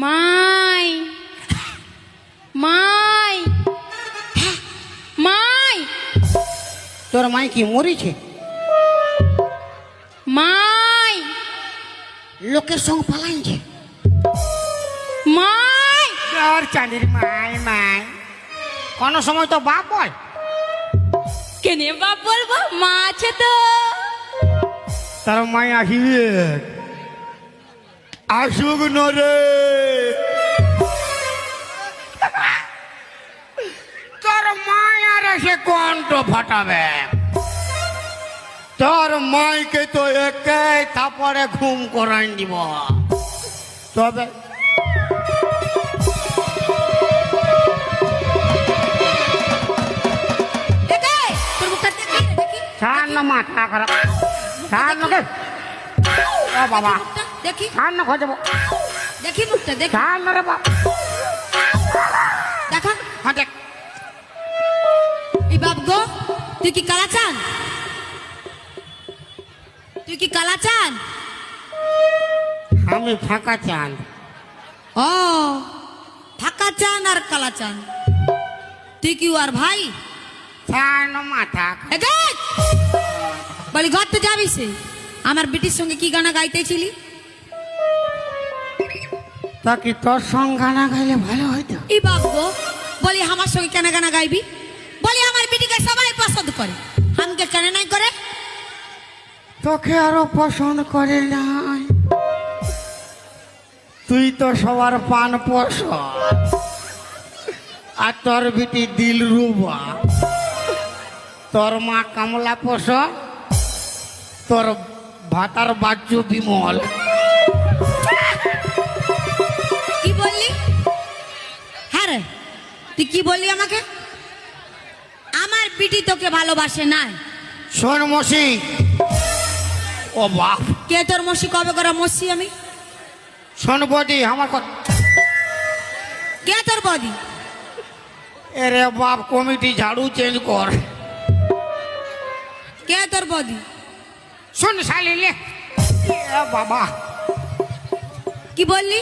মাই মাই মাই তোর মাই কি মরিছে? মাই লোকের সঙ্গে পালাইছে। মাই তোর চাঁদির মাই মাই কোন সময় তো বাপ বল। কেনে বাপ বলবো, মা আছে তো। তার মাই আসিবে, আসুক নরে। তোর মাই আর এসে কণ্ঠ ফাটাবে। তোর মাইকে তো একে তারপরে ঘুম করাই দিব। তবে মাথা খারাপ বাবা, দেখি খোঁজ যাবো। দেখি মুখটা দেখি। রে বাবা, দেখা হ্যাঁ দেখ। এই বাপ গো, তুই কি কালা চান? তুই কি কালা চান? আমি ফাঁকা চান। ও ফাঁকা চান আর কালা চান। তুই কি আর ভাই? মাথা বলি ঘর তো যাবি সে। আমার বেটির সঙ্গে কি গানা গাইতেছিলি? তা কি তোর সঙ্গে গানা গাইলে ভালো হইতো? এই বাপ গো, বলি আমার সঙ্গে কেন গানা গাইবি? বলি আমার বেটিকে সবাই পছন্দ করে, আমাকে কেন নাই করে? তোকে আরো পছন্দ করে নাই। তুই তো সবার পান পশ, আর তোর বিটি দিল রুবা। তোর মা কামলা পোষ, তোর ভাতার বাচ্চু বিমল। কি বললি? হ্যাঁ রে, তুই কি বললি আমাকে? আমার বিটি তোকে ভালোবাসে নাই। শোন মসি, ও বাপ, কে তোর মসি? কবে করা মসি আমি? শোন বদি আমার কথা। কে তোর বদি? এরে বাপ, কমিটি ঝাড়ু চেঞ্জ কর। কে তোর বদি? শোন শালিলে, বাবা কি বললি?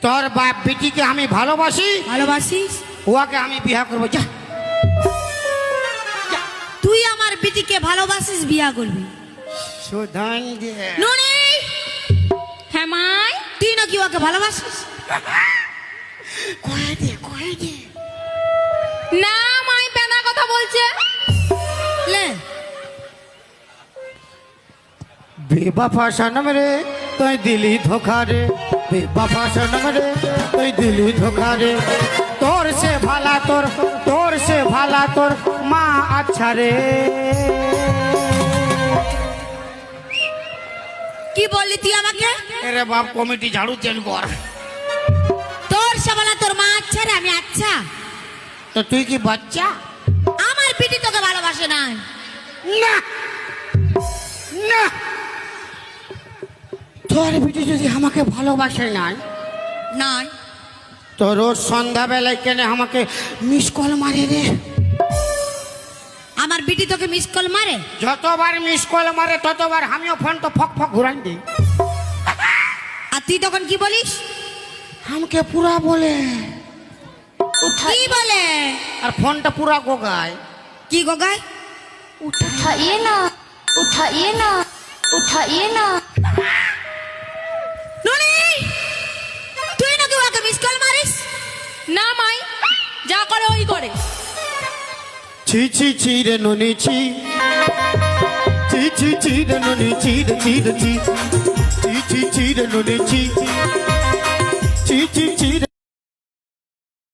তোর বাপ বেটিকে আমি ভালোবাসি। ভালোবাসিস? ওকে আমি বিয়া করবো। যা, তুই আমার বেটিকে ভালোবাসিস, বিয়া করবি? সুধান দে। নুনি, হ্যাঁ মাই, তুই নাকি ওকে ভালোবাসিস? কয়ে দে, কয়ে দে। না মাই, বেনা কথা বলছে। লে বেবাফা সনম রে তুই দিলি ধোখা রে, বেবাফা সনম রে তুই দিলি ধোখা রে। তোর সে ভালা তোর, তোর সে ভালা তোর মা আচ্ছা রে। কি বললি তুই আমাকে? এরে বাপ, কমিটি ঝাড়ু চেঞ্জ কর। তোর সবালা তোর মা আচ্ছা রে, আমি আচ্ছা? তো তুই কি বাচ্চা? আমার পিটি তোকে ভালোবাসে না। না না, তোর বিটি যদি আমাকে ভালোবাসে নাই, নাই তো রোজ সন্ধ্যাবেলায় কেন আমাকে মিস কল মারে রে? আমার বিটি তোকে মিস কল মারে? যতবার মিস কল মারে ততবার আমিও ফোন তো ফক ফক ঘুরাই দিই। আর তুই তখন কি বলিস? আমাকে পুরা বলে। কি বলে? আর ফোনটা পুরা গোগায়। কি গোগায়? उठाइए ना, उठाइए ना, उठाइए ना। নুনি, তুই নাকি ওকে মিস কল মারিস? না মাই, যা করে ওই করে। ছি ছি ছি রে নুনি ছি, ছি ছি ছি রে নুনি ছি রে ছি রে ছি, ছি ছি ছি রে নুনি ছি, ছি ছি ছি রে।